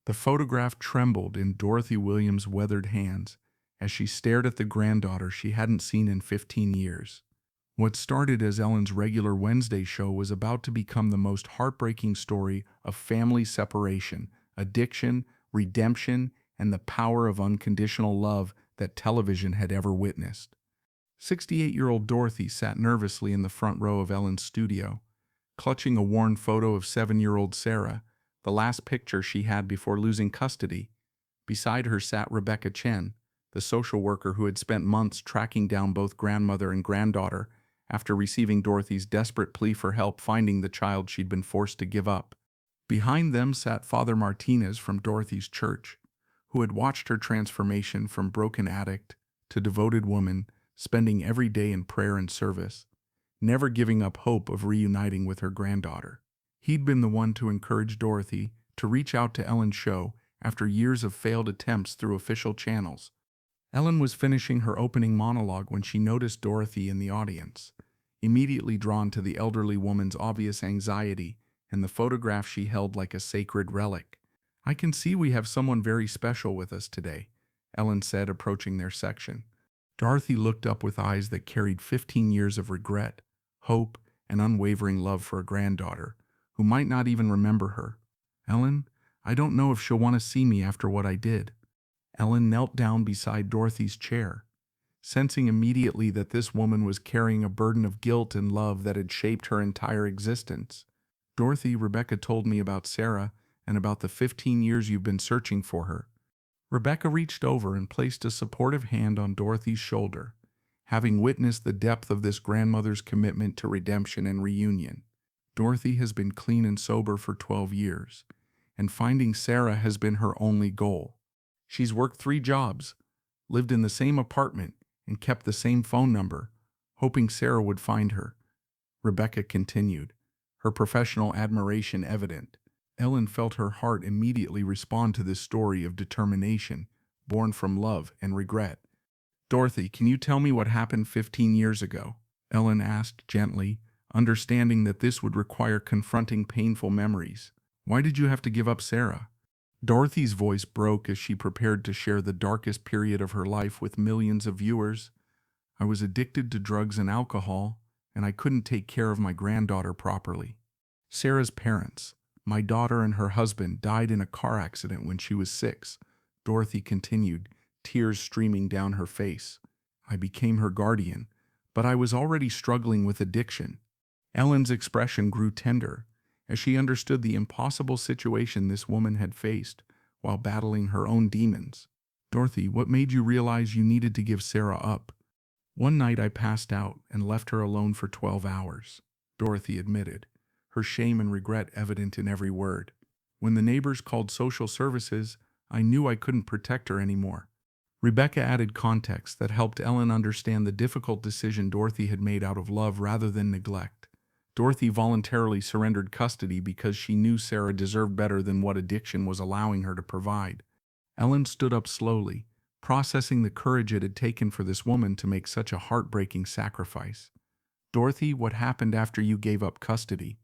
The photograph trembled in Dorothy Williams' weathered hands as she stared at the granddaughter she hadn't seen in 15 years. What started as Ellen's regular Wednesday show was about to become the most heartbreaking story of family separation, addiction, redemption, and the power of unconditional love that television had ever witnessed. 68-year-old Dorothy sat nervously in the front row of Ellen's studio, clutching a worn photo of 7-year-old Sarah, the last picture she had before losing custody. Beside her sat Rebecca Chen, the social worker who had spent months tracking down both grandmother and granddaughter after receiving Dorothy's desperate plea for help finding the child she'd been forced to give up. Behind them sat Father Martinez from Dorothy's church, who had watched her transformation from broken addict to devoted woman, spending every day in prayer and service, never giving up hope of reuniting with her granddaughter. He'd been the one to encourage Dorothy to reach out to Ellen's show after years of failed attempts through official channels. Ellen was finishing her opening monologue when she noticed Dorothy in the audience, immediately drawn to the elderly woman's obvious anxiety and the photograph she held like a sacred relic. "I can see we have someone very special with us today," Ellen said, approaching their section. Dorothy looked up with eyes that carried 15 years of regret, hope, and unwavering love for a granddaughter, who might not even remember her. "Ellen, I don't know if she'll want to see me after what I did." Ellen knelt down beside Dorothy's chair, sensing immediately that this woman was carrying a burden of guilt and love that had shaped her entire existence. "Dorothy, Rebecca told me about Sarah and about the 15 years you've been searching for her." Rebecca reached over and placed a supportive hand on Dorothy's shoulder, having witnessed the depth of this grandmother's commitment to redemption and reunion. "Dorothy has been clean and sober for 12 years, and finding Sarah has been her only goal. She's worked 3 jobs, lived in the same apartment, and kept the same phone number, hoping Sarah would find her," Rebecca continued, her professional admiration evident. Ellen felt her heart immediately respond to this story of determination, born from love and regret. "Dorothy, can you tell me what happened 15 years ago?" Ellen asked gently, understanding that this would require confronting painful memories. "Why did you have to give up Sarah?" Dorothy's voice broke as she prepared to share the darkest period of her life with millions of viewers. "I was addicted to drugs and alcohol, and I couldn't take care of my granddaughter properly. Sarah's parents, my daughter and her husband, died in a car accident when she was 6, Dorothy continued, tears streaming down her face. "I became her guardian, but I was already struggling with addiction." Ellen's expression grew tender as she understood the impossible situation this woman had faced while battling her own demons. "Dorothy, what made you realize you needed to give Sarah up?" "One night I passed out and left her alone for 12 hours, Dorothy admitted, her shame and regret evident in every word. "When the neighbors called social services, I knew I couldn't protect her anymore." Rebecca added context that helped Ellen understand the difficult decision Dorothy had made out of love rather than neglect. Dorothy voluntarily surrendered custody because she knew Sarah deserved better than what addiction was allowing her to provide. Ellen stood up slowly, processing the courage it had taken for this woman to make such a heartbreaking sacrifice. "Dorothy, what happened after you gave up custody?"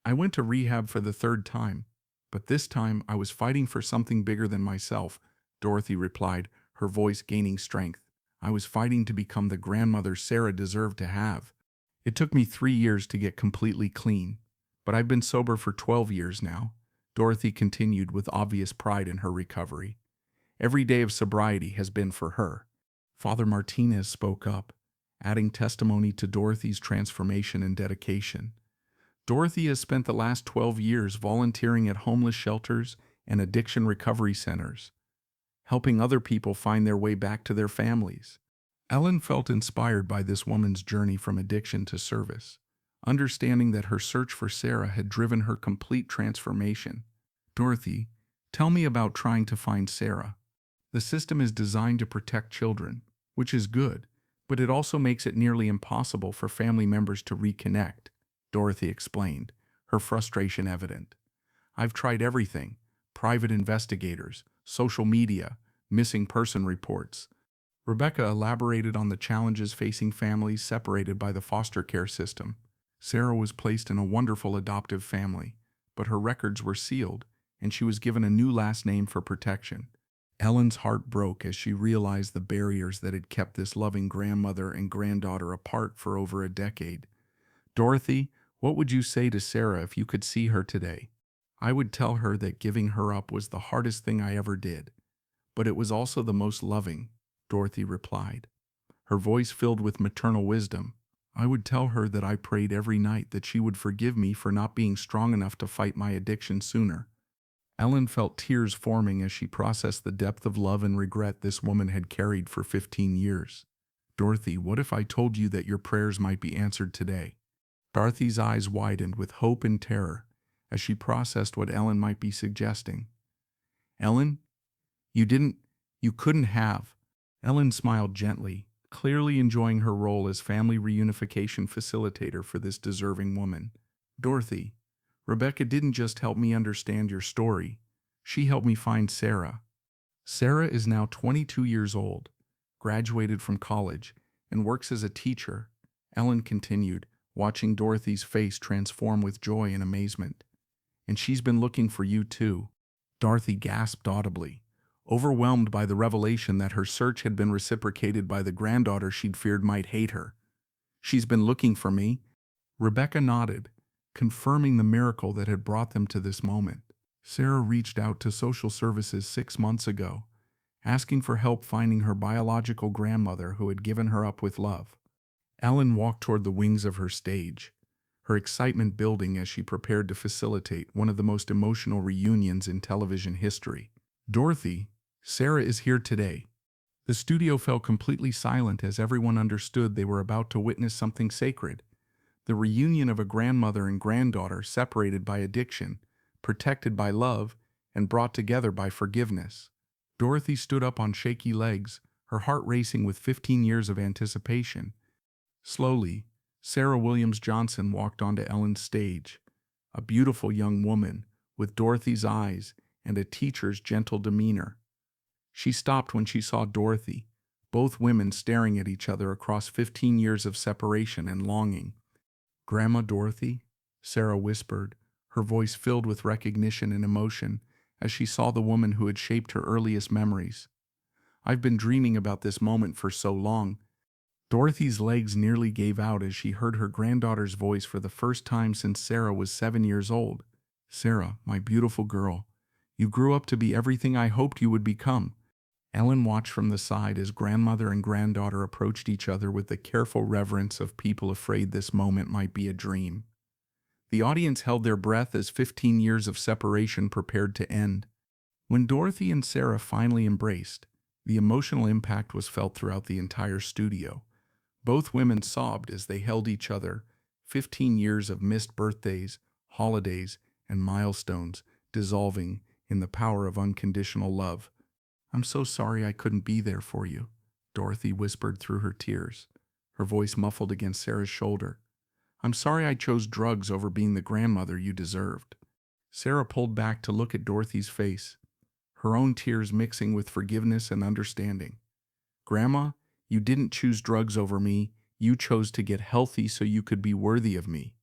"I went to rehab for the 3rd time, but this time I was fighting for something bigger than myself," Dorothy replied, her voice gaining strength. "I was fighting to become the grandmother Sarah deserved to have. It took me 3 years to get completely clean, but I've been sober for 12 years now," Dorothy continued with obvious pride in her recovery. "Every day of sobriety has been for her." Father Martinez spoke up, adding testimony to Dorothy's transformation and dedication. "Dorothy has spent the last 12 years volunteering at homeless shelters and addiction recovery centers, helping other people find their way back to their families." Ellen felt inspired by this woman's journey from addiction to service, understanding that her search for Sarah had driven her complete transformation. "Dorothy, tell me about trying to find Sarah." "The system is designed to protect children, which is good, but it also makes it nearly impossible for family members to reconnect," Dorothy explained, her frustration evident. "I've tried everything: private investigators, social media, missing person reports." Rebecca elaborated on the challenges facing families separated by the foster care system. "Sarah was placed in a wonderful adoptive family, but her records were sealed, and she was given a new last name for protection. Ellen's heart broke as she realized the barriers that had kept this loving grandmother and granddaughter apart for over a decade. Dorothy, what would you say to Sarah if you could see her today? I would tell her that giving her up was the hardest thing I ever did, but it was also the most loving, Dorothy replied, her voice filled with maternal wisdom. I would tell her that I prayed every night that she would forgive me for not being strong enough to fight my addiction sooner. Ellen felt tears forming as she processed the depth of love and regret this woman had carried for 15 years. Dorothy, what if I told you that your prayers might be answered today? Dorothy's eyes widened with hope and terror as she processed what Ellen might be suggesting. Ellen, you couldn't have. Ellen smiled gently, clearly enjoying her role as family reunification facilitator for this deserving woman. Dorothy, Rebecca didn't just help me understand your story. She helped me find Sarah. Sarah is now 22 years old, graduated from college, and works as a teacher, Ellen continued, watching Dorothy's face transform with joy and amazement. And she's been looking for you too. Dorothy gasped audibly, overwhelmed by the revelation that her search had been reciprocated by the granddaughter she'd feared might hate her. She's been looking for me? Rebecca nodded, confirming the miracle that had brought them to this moment. Sarah reached out to social services 6 months ago, asking for help finding her biological grandmother who had given her up with love. Ellen walked toward the wings of her stage, her excitement building as she prepared to facilitate one of the most emotional reunions in television history. Dorothy, Sarah is here today. The studio fell completely silent as everyone understood they were about to witness something sacred. The reunion of a grandmother and granddaughter separated by addiction, protected by love, and brought together by forgiveness. Dorothy stood up on shaky legs, her heart racing with 15 years of anticipation. Slowly, Sarah Williams Johnson walked onto Ellen's stage, a beautiful young woman with Dorothy's eyes and a teacher's gentle demeanor. She stopped when she saw Dorothy, both women staring at each other across 15 years of separation and longing. Grandma Dorothy, Sarah whispered, her voice filled with recognition and emotion as she saw the woman who had shaped her earliest memories. I've been dreaming about this moment for so long. Dorothy's legs nearly gave out as she heard her granddaughter's voice for the first time since Sarah was 7 years old. Sarah, my beautiful girl, you grew up to be everything I hoped you would become. Ellen watched from the side as grandmother and granddaughter approached each other with the careful reverence of people afraid this moment might be a dream. The audience held their breath as 15 years of separation prepared to end. When Dorothy and Sarah finally embraced, the emotional impact was felt throughout the entire studio. Both women sobbed as they held each other, 15 years of missed birthdays, holidays, and milestones dissolving in the power of unconditional love. I'm so sorry I couldn't be there for you, Dorothy whispered through her tears, her voice muffled against Sarah's shoulder. I'm sorry I chose drugs over being the grandmother you deserved. Sarah pulled back to look at Dorothy's face, her own tears mixing with forgiveness and understanding. Grandma, you didn't choose drugs over me. You chose to get healthy so you could be worthy of me.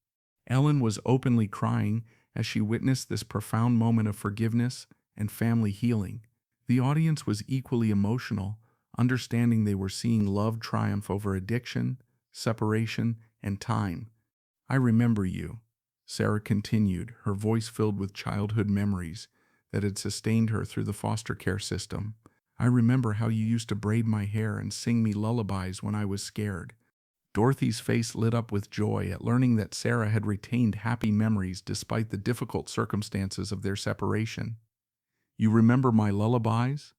Ellen was openly crying as she witnessed this profound moment of forgiveness and family healing. The audience was equally emotional, understanding they were seeing love triumph over addiction, separation, and time. I remember you, Sarah continued, her voice filled with childhood memories that had sustained her through the foster care system. I remember how you used to braid my hair and sing me lullabies when I was scared. Dorothy's face lit up with joy at learning that Sarah had retained happy memories despite the difficult circumstances of their separation. You remember my lullabies?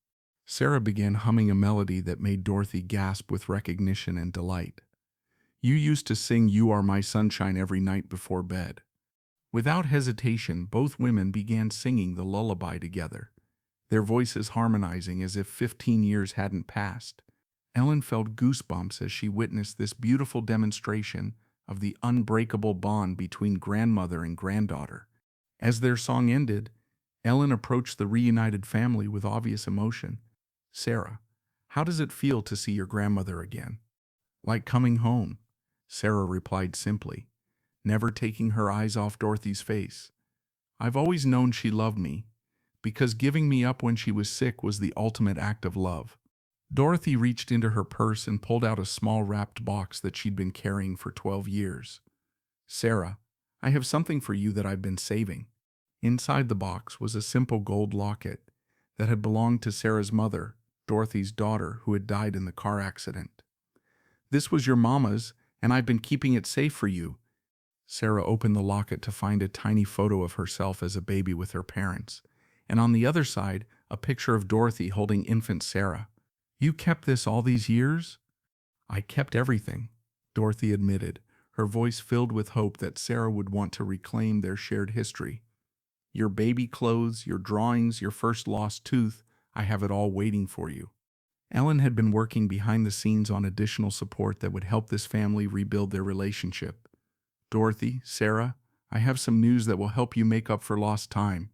Sarah began humming a melody that made Dorothy gasp with recognition and delight. You used to sing You Are My Sunshine every night before bed. Without hesitation, both women began singing the lullaby together, their voices harmonizing as if 15 years hadn't passed. Ellen felt goosebumps as she witnessed this beautiful demonstration of the unbreakable bond between grandmother and granddaughter. As their song ended, Ellen approached the reunited family with obvious emotion. Sarah, how does it feel to see your grandmother again? Like coming home, Sarah replied simply, never taking her eyes off Dorothy's face. I've always known she loved me, because giving me up when she was sick was the ultimate act of love." Dorothy reached into her purse and pulled out a small wrapped box that she'd been carrying for 12 years. "Sarah, I have something for you that I've been saving." Inside the box was a simple gold locket that had belonged to Sarah's mother, Dorothy's daughter, who had died in the car accident. "This was your mama's, and I've been keeping it safe for you." Sarah opened the locket to find a tiny photo of herself as a baby with her parents, and on the other side, a picture of Dorothy holding infant Sarah. "You kept this all these years?" "I kept everything," Dorothy admitted, her voice filled with hope that Sarah would want to reclaim their shared history. "Your baby clothes, your drawings, your first lost tooth, I have it all waiting for you." Ellen had been working behind the scenes on additional support that would help this family rebuild their relationship. "Dorothy, Sarah, I have some news that will help you make up for lost time."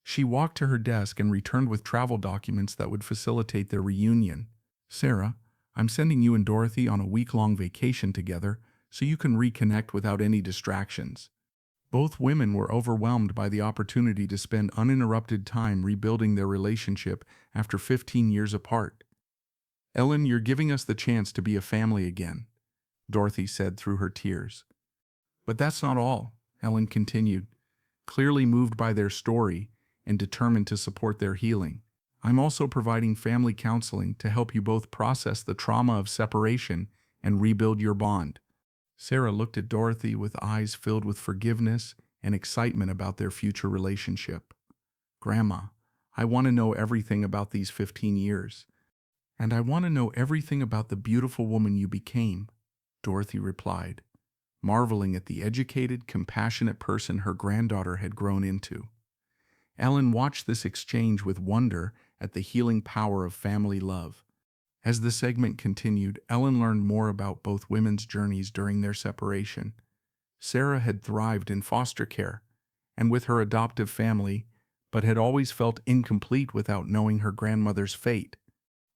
She walked to her desk and returned with travel documents that would facilitate their reunion. "Sarah, I'm sending you and Dorothy on a week-long vacation together so you can reconnect without any distractions." Both women were overwhelmed by the opportunity to spend uninterrupted time rebuilding their relationship after 15 years apart. "Ellen, you're giving us the chance to be a family again," Dorothy said through her tears. "But that's not all," Ellen continued, clearly moved by their story and determined to support their healing. "I'm also providing family counseling to help you both process the trauma of separation and rebuild your bond." Sarah looked at Dorothy with eyes filled with forgiveness and excitement about their future relationship. "Grandma, I want to know everything about these 15 years. And I want to know everything about the beautiful woman you became," Dorothy replied, marveling at the educated, compassionate person her granddaughter had grown into. Ellen watched this exchange with wonder at the healing power of family love. As the segment continued, Ellen learned more about both women's journeys during their separation. Sarah had thrived in foster care and with her adoptive family, but had always felt incomplete without knowing her grandmother's fate.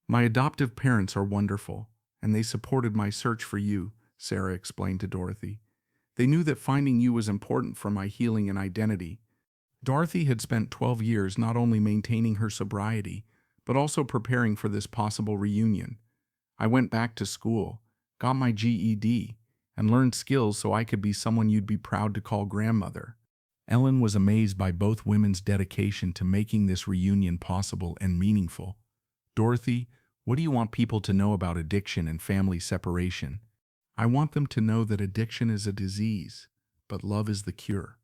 "My adoptive parents are wonderful, and they supported my search for you," Sarah explained to Dorothy. "They knew that finding you was important for my healing and identity." Dorothy had spent 12 years not only maintaining her sobriety, but also preparing for this possible reunion. "I went back to school, got my GED, and learned skills so I could be someone you'd be proud to call grandmother." Ellen was amazed by both women's dedication to making this reunion possible and meaningful. "Dorothy, what do you want people to know about addiction and family separation?" "I want them to know that addiction is a disease, but love is the cure,"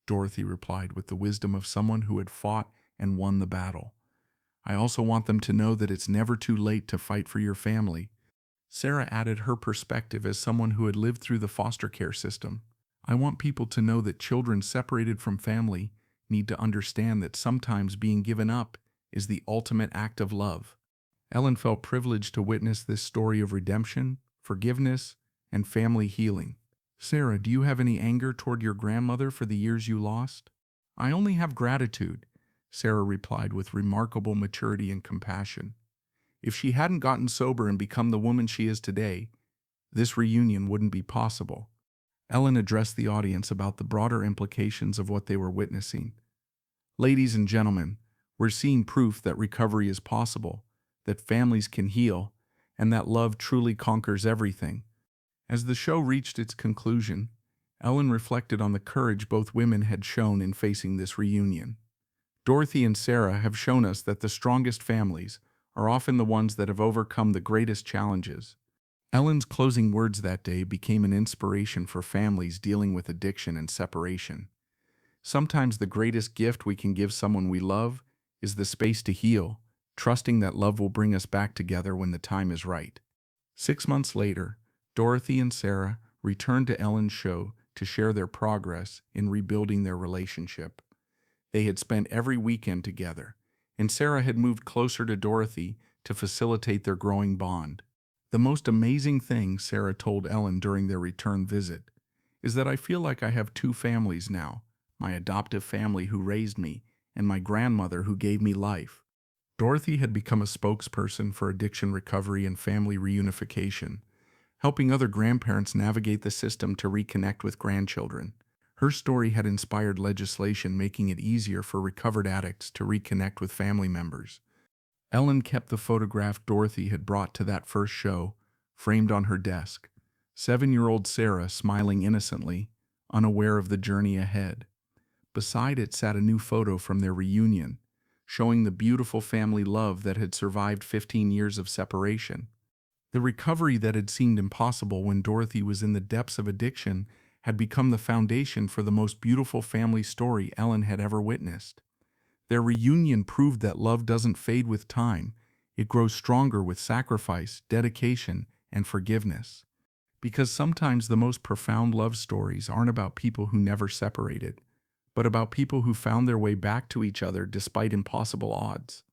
Dorothy replied with the wisdom of someone who had fought and won the battle. "I also want them to know that it's never too late to fight for your family." Sarah added her perspective as someone who had lived through the foster care system. "I want people to know that children separated from family need to understand that sometimes being given up is the ultimate act of love." Ellen felt privileged to witness this story of redemption, forgiveness, and family healing. "Sarah, do you have any anger toward your grandmother for the years you lost?" "I only have gratitude," Sarah replied with remarkable maturity and compassion. "If she hadn't gotten sober and become the woman she is today, this reunion wouldn't be possible." Ellen addressed the audience about the broader implications of what they were witnessing. "Ladies and gentlemen, we're seeing proof that recovery is possible, that families can heal, and that love truly conquers everything." As the show reached its conclusion, Ellen reflected on the courage both women had shown in facing this reunion. Dorothy and Sarah have shown us that the strongest families are often the ones that have overcome the greatest challenges. Ellen's closing words that day became an inspiration for families dealing with addiction and separation. Sometimes the greatest gift we can give someone we love is the space to heal, trusting that love will bring us back together when the time is right. 6 months later, Dorothy and Sarah returned to Ellen's show to share their progress in rebuilding their relationship. They had spent every weekend together, and Sarah had moved closer to Dorothy to facilitate their growing bond. "The most amazing thing," Sarah told Ellen during their return visit, "is that I feel like I have two families now, my adoptive family who raised me and my grandmother who gave me life." Dorothy had become a spokesperson for addiction recovery and family reunification, helping other grandparents navigate the system to reconnect with grandchildren. Her story had inspired legislation making it easier for recovered addicts to reconnect with family members. Ellen kept the photograph Dorothy had brought to that first show, framed on her desk. 7-year-old Sarah smiling innocently, unaware of the journey ahead. Beside it sat a new photo from their reunion, showing the beautiful family love that had survived 15 years of separation. The recovery that had seemed impossible when Dorothy was in the depths of addiction had become the foundation for the most beautiful family story Ellen had ever witnessed. Their reunion proved that love doesn't fade with time. It grows stronger with sacrifice, dedication, and forgiveness. Because sometimes the most profound love stories aren't about people who never separated, but about people who found their way back to each other despite impossible odds.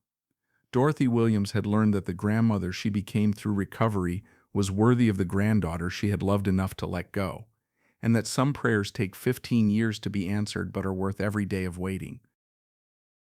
Dorothy Williams had learned that the grandmother she became through recovery was worthy of the granddaughter she had loved enough to let go, and that some prayers take 15 years to be answered but are worth every day of waiting.